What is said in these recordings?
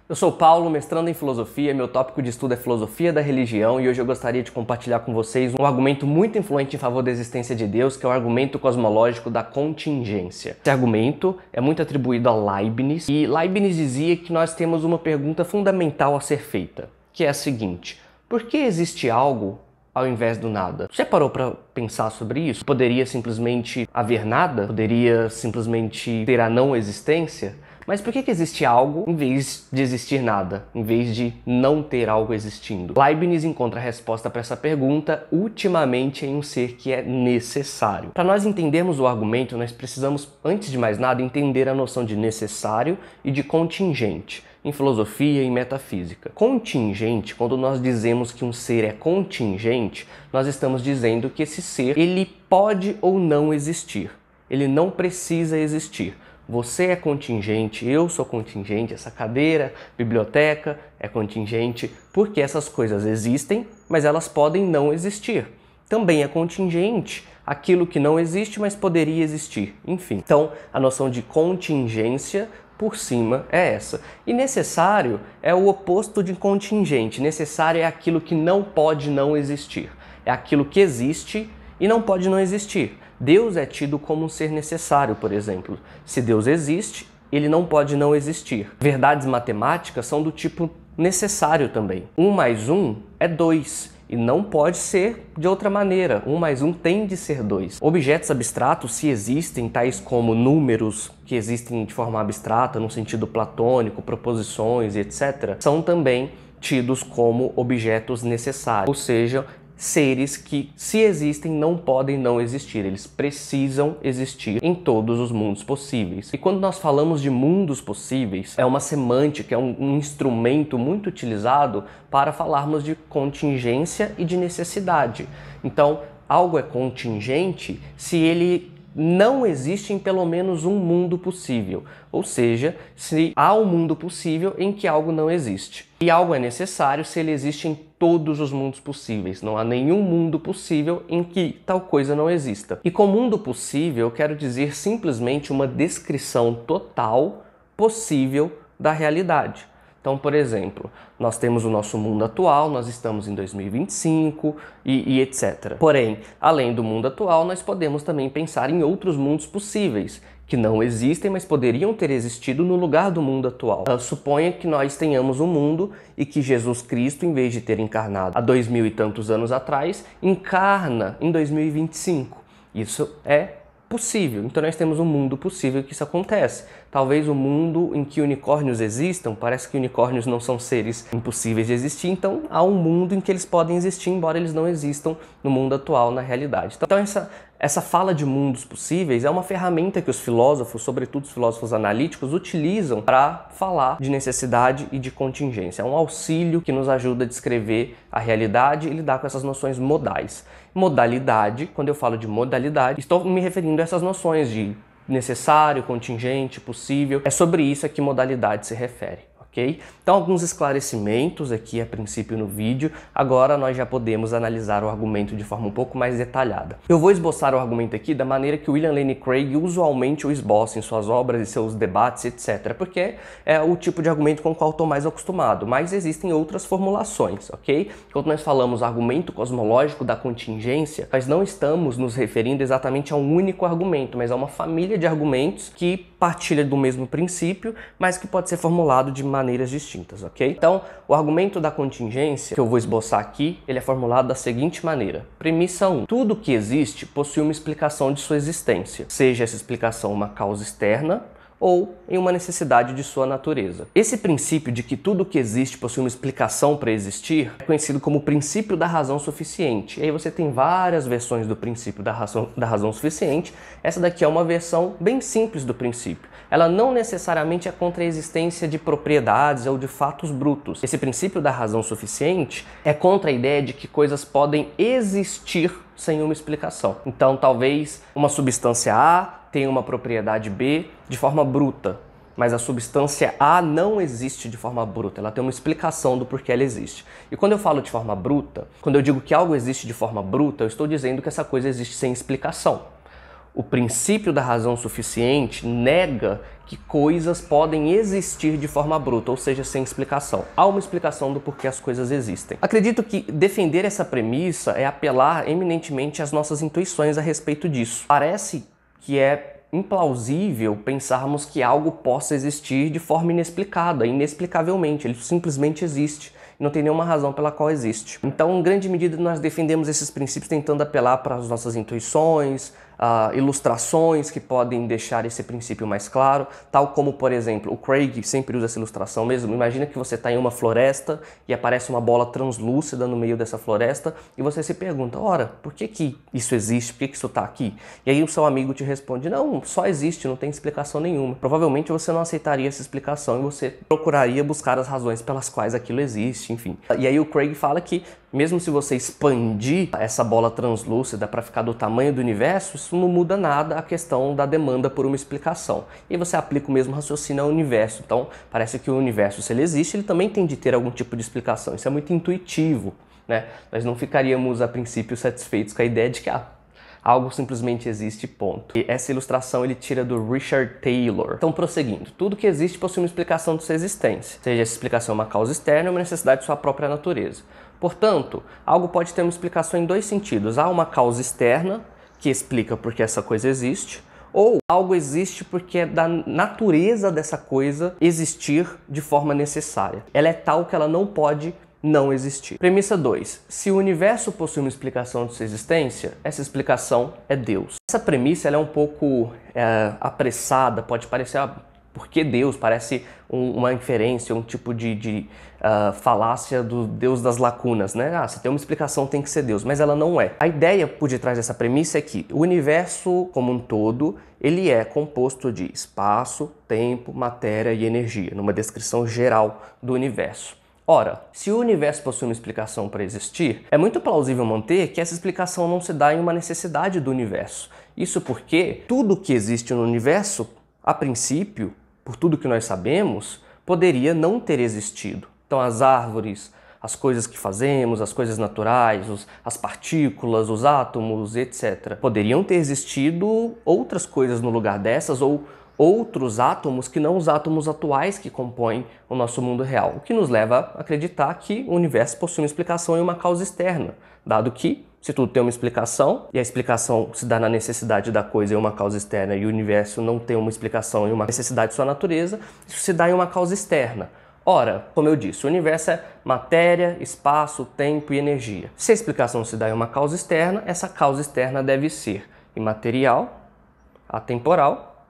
Eu sou o Paulo, mestrando em filosofia, meu tópico de estudo é filosofia da religião e hoje eu gostaria de compartilhar com vocês um argumento muito influente em favor da existência de Deus, que é o argumento cosmológico da contingência. Esse argumento é muito atribuído a Leibniz e Leibniz dizia que nós temos uma pergunta fundamental a ser feita, que é a seguinte: por que existe algo ao invés do nada? Você parou para pensar sobre isso? Poderia simplesmente haver nada? Poderia simplesmente ter a não existência? Mas por que existe algo em vez de existir nada, em vez de não ter algo existindo? Leibniz encontra a resposta para essa pergunta ultimamente em um ser que é necessário. Para nós entendermos o argumento, nós precisamos, antes de mais nada, entender a noção de necessário e de contingente em filosofia e metafísica. Contingente, quando nós dizemos que um ser é contingente, nós estamos dizendo que esse ser, ele pode ou não existir. Ele não precisa existir. Você é contingente, eu sou contingente, essa cadeira, biblioteca é contingente, porque essas coisas existem, mas elas podem não existir. Também é contingente aquilo que não existe, mas poderia existir. Enfim, então a noção de contingência por cima é essa. E necessário é o oposto de contingente. Necessário é aquilo que não pode não existir. É aquilo que existe e não pode não existir. Deus é tido como um ser necessário, por exemplo. Se Deus existe, ele não pode não existir. Verdades matemáticas são do tipo necessário também. 1 mais 1 é 2 e não pode ser de outra maneira. 1 mais 1 tem de ser 2. Objetos abstratos, se existem, tais como números que existem de forma abstrata, no sentido platônico, proposições e etc., são também tidos como objetos necessários, ou seja, seres que, se existem, não podem não existir. Eles precisam existir em todos os mundos possíveis. E quando nós falamos de mundos possíveis, é uma semântica, é um instrumento muito utilizado para falarmos de contingência e de necessidade. Então, algo é contingente se ele não existe em pelo menos um mundo possível, ou seja, se há um mundo possível em que algo não existe. E algo é necessário se ele existe em todos os mundos possíveis. Não há nenhum mundo possível em que tal coisa não exista. E com mundo possível, eu quero dizer simplesmente uma descrição total possível da realidade. Então, por exemplo, nós temos o nosso mundo atual, nós estamos em 2025 e etc. Porém, além do mundo atual, nós podemos também pensar em outros mundos possíveis, que não existem, mas poderiam ter existido no lugar do mundo atual. Suponha que nós tenhamos um mundo e que Jesus Cristo, em vez de ter encarnado há 2000 e tantos anos atrás, encarna em 2025. Isso é possível. Então nós temos um mundo possível que isso acontece. Talvez o mundo em que unicórnios existam, parece que unicórnios não são seres impossíveis de existir, então há um mundo em que eles podem existir, embora eles não existam no mundo atual, na realidade. Então essa fala de mundos possíveis é uma ferramenta que os filósofos, sobretudo os filósofos analíticos, utilizam para falar de necessidade e de contingência. É um auxílio que nos ajuda a descrever a realidade e lidar com essas noções modais. Modalidade, quando eu falo de modalidade, estou me referindo a essas noções de necessário, contingente, possível. É sobre isso a que modalidade se refere. Okay? Então, alguns esclarecimentos aqui a princípio no vídeo. Agora nós já podemos analisar o argumento de forma um pouco mais detalhada. Eu vou esboçar o argumento aqui da maneira que William Lane Craig usualmente o esboça em suas obras e seus debates, etc. Porque é o tipo de argumento com o qual estou mais acostumado. Mas existem outras formulações, ok? Quando nós falamos argumento cosmológico da contingência, nós não estamos nos referindo exatamente a um único argumento, mas a uma família de argumentos que partilha do mesmo princípio, mas que pode ser formulado de maneiras distintas, ok? Então, o argumento da contingência, que eu vou esboçar aqui, ele é formulado da seguinte maneira. Premissa 1. Tudo que existe possui uma explicação de sua existência, seja essa explicação uma causa externa ou em uma necessidade de sua natureza. Esse princípio de que tudo que existe possui uma explicação para existir é conhecido como o princípio da razão suficiente. E aí você tem várias versões do princípio da razão suficiente. Essa daqui é uma versão bem simples do princípio. Ela não necessariamente é contra a existência de propriedades ou de fatos brutos. Esse princípio da razão suficiente é contra a ideia de que coisas podem existir sem uma explicação. Então, talvez uma substância A tenha uma propriedade B de forma bruta, mas a substância A não existe de forma bruta, ela tem uma explicação do porquê ela existe. E quando eu falo de forma bruta, quando eu digo que algo existe de forma bruta, eu estou dizendo que essa coisa existe sem explicação. o princípio da razão suficiente nega que coisas podem existir de forma bruta, ou seja, sem explicação. Há uma explicação do porquê as coisas existem. Acredito que defender essa premissa é apelar eminentemente às nossas intuições a respeito disso. Parece que é implausível pensarmos que algo possa existir de forma inexplicada, inexplicavelmente. Ele simplesmente existe. Não tem nenhuma razão pela qual existe. Então, em grande medida, nós defendemos esses princípios tentando apelar para as nossas intuições, ilustrações que podem deixar esse princípio mais claro, tal como, por exemplo, o Craig sempre usa essa ilustração mesmo. Imagina que você está em uma floresta e aparece uma bola translúcida no meio dessa floresta e você se pergunta, ora, por que isso existe? Por que isso está aqui? E aí o seu amigo te responde, não, só existe, não tem explicação nenhuma. Provavelmente você não aceitaria essa explicação e você procuraria buscar as razões pelas quais aquilo existe, enfim. E aí o Craig fala que mesmo se você expandir essa bola translúcida para ficar do tamanho do universo, isso não muda nada a questão da demanda por uma explicação. E você aplica o mesmo raciocínio ao universo. Então, parece que o universo, se ele existe, ele também tem de ter algum tipo de explicação. Isso é muito intuitivo, né? Nós não ficaríamos, a princípio, satisfeitos com a ideia de que algo simplesmente existe, ponto. E essa ilustração ele tira do Richard Taylor. Então, prosseguindo, tudo que existe possui uma explicação de sua existência, seja essa explicação uma causa externa ou uma necessidade de sua própria natureza. Portanto, algo pode ter uma explicação em dois sentidos. Há uma causa externa, que explica por que essa coisa existe, ou algo existe porque é da natureza dessa coisa existir de forma necessária. Ela é tal que ela não pode não existir. Premissa 2. Se o universo possui uma explicação de sua existência, essa explicação é Deus. Essa premissa ela é um pouco apressada, pode parecer... Por que Deus? Parece uma inferência, um tipo de falácia do Deus das lacunas, né? Se tem uma explicação tem que ser Deus, mas ela não é. A ideia por detrás dessa premissa é que o universo como um todo, ele é composto de espaço, tempo, matéria e energia, numa descrição geral do universo. Ora, se o universo possui uma explicação para existir, é muito plausível manter que essa explicação não se dá em uma necessidade do universo. Isso porque tudo que existe no universo, a princípio, por tudo que nós sabemos, poderia não ter existido. Então as árvores, as coisas que fazemos, as coisas naturais, as partículas, os átomos, etc. Poderiam ter existido outras coisas no lugar dessas ou outros átomos que não os átomos atuais que compõem o nosso mundo real. O que nos leva a acreditar que o universo possui uma explicação e uma causa externa, dado que se tudo tem uma explicação, e a explicação se dá na necessidade da coisa e uma causa externa, e o universo não tem uma explicação e uma necessidade de sua natureza, isso se dá em uma causa externa. Ora, como eu disse, o universo é matéria, espaço, tempo e energia. Se a explicação se dá em uma causa externa, essa causa externa deve ser imaterial, atemporal,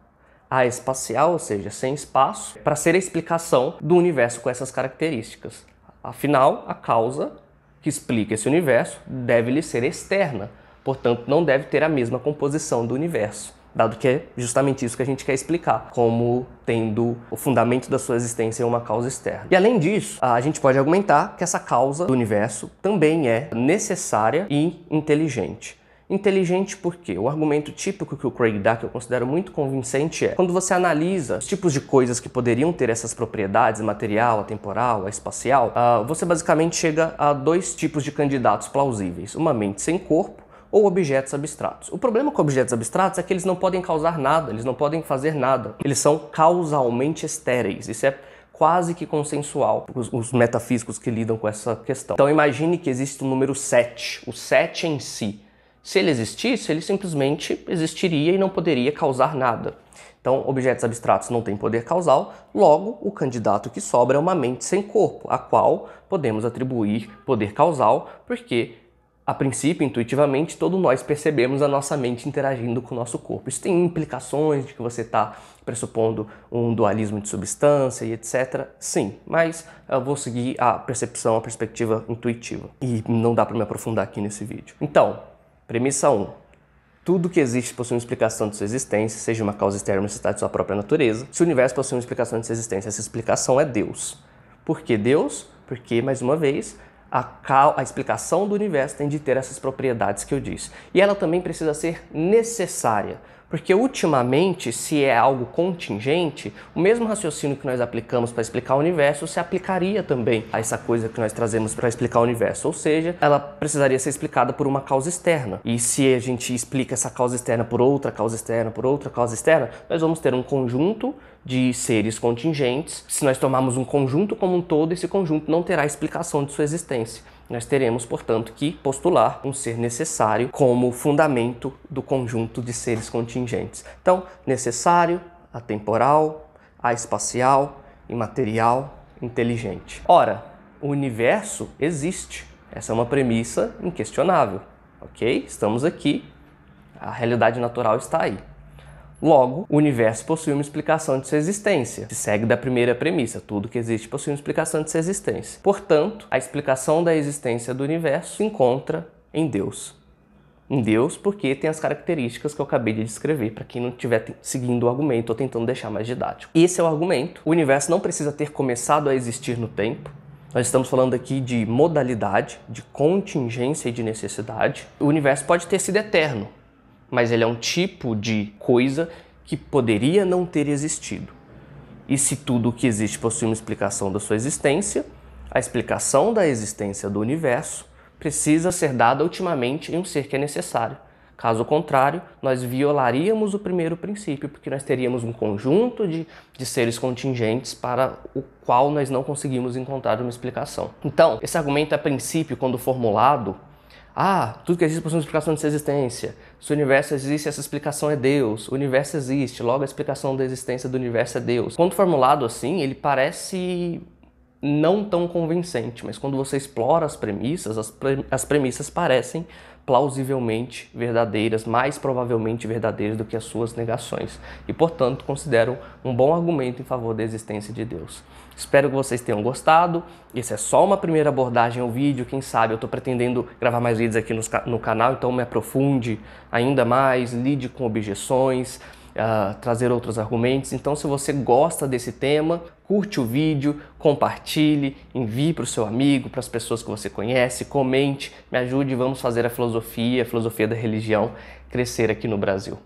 espacial, ou seja, sem espaço, para ser a explicação do universo com essas características. Afinal, a causa que explica esse universo deve lhe ser externa, portanto não deve ter a mesma composição do universo, dado que é justamente isso que a gente quer explicar, como tendo o fundamento da sua existência em uma causa externa. E além disso, a gente pode argumentar que essa causa do universo também é necessária e inteligente. Inteligente porque o argumento típico que o Craig dá, que eu considero muito convincente, é quando você analisa os tipos de coisas que poderiam ter essas propriedades, material, atemporal, espacial, você basicamente chega a dois tipos de candidatos plausíveis, uma mente sem corpo ou objetos abstratos. O problema com objetos abstratos é que eles não podem causar nada, eles não podem fazer nada, eles são causalmente estéreis, isso é quase que consensual, os metafísicos que lidam com essa questão. Então imagine que existe o número 7, o 7 em si. Se ele existisse, ele simplesmente existiria e não poderia causar nada. Então, objetos abstratos não têm poder causal, logo, o candidato que sobra é uma mente sem corpo, a qual podemos atribuir poder causal, porque, a princípio, intuitivamente, todos nós percebemos a nossa mente interagindo com o nosso corpo. Isso tem implicações de que você está pressupondo um dualismo de substância e etc. Sim, mas eu vou seguir a percepção, a perspectiva intuitiva. E não dá para me aprofundar aqui nesse vídeo. Então, premissa 1. Tudo que existe possui uma explicação de sua existência, seja uma causa externa ou uma necessidade de sua própria natureza. Se o universo possui uma explicação de sua existência, essa explicação é Deus. Por que Deus? Porque, mais uma vez, a explicação do universo tem de ter essas propriedades que eu disse. E ela também precisa ser necessária, Porque ultimamente, se é algo contingente, o mesmo raciocínio que nós aplicamos para explicar o universo se aplicaria também a essa coisa que nós trazemos para explicar o universo. Ou seja, ela precisaria ser explicada por uma causa externa. E se a gente explica essa causa externa por outra causa externa, por outra causa externa, nós vamos ter um conjunto de seres contingentes. Se nós tomarmos um conjunto como um todo, esse conjunto não terá explicação de sua existência. Nós teremos, portanto, que postular um ser necessário como fundamento do conjunto de seres contingentes. Então, necessário, atemporal, espacial, imaterial, inteligente. Ora, o universo existe. Essa é uma premissa inquestionável, ok? Estamos aqui, a realidade natural está aí. Logo, o universo possui uma explicação de sua existência. Se segue da primeira premissa, tudo que existe possui uma explicação de sua existência. Portanto, a explicação da existência do universo se encontra em Deus. Em Deus, porque tem as características que eu acabei de descrever, para quem não estiver seguindo o argumento ou tentando deixar mais didático. Esse é o argumento. O universo não precisa ter começado a existir no tempo. Nós estamos falando aqui de modalidade, de contingência e de necessidade. O universo pode ter sido eterno, mas ele é um tipo de coisa que poderia não ter existido. E se tudo o que existe possui uma explicação da sua existência, a explicação da existência do universo precisa ser dada ultimamente em um ser que é necessário. Caso contrário, nós violaríamos o primeiro princípio, porque nós teríamos um conjunto de seres contingentes para o qual nós não conseguimos encontrar uma explicação. Então, esse argumento, a princípio, quando formulado, tudo que existe possui uma explicação de sua existência. Se o universo existe, essa explicação é Deus. O universo existe, logo a explicação da existência do universo é Deus. Quando formulado assim, ele parece não tão convincente, mas quando você explora as premissas, as premissas parecem plausivelmente verdadeiras, mais provavelmente verdadeiras do que as suas negações. E, portanto, considero um bom argumento em favor da existência de Deus. Espero que vocês tenham gostado. Esse é só uma primeira abordagem ao vídeo. Quem sabe eu estou pretendendo gravar mais vídeos aqui no canal, então me aprofunde ainda mais, lide com objeções, trazer outros argumentos. Então, se você gosta desse tema, curte o vídeo, compartilhe, envie para o seu amigo, para as pessoas que você conhece, comente, me ajude e vamos fazer a filosofia da religião crescer aqui no Brasil.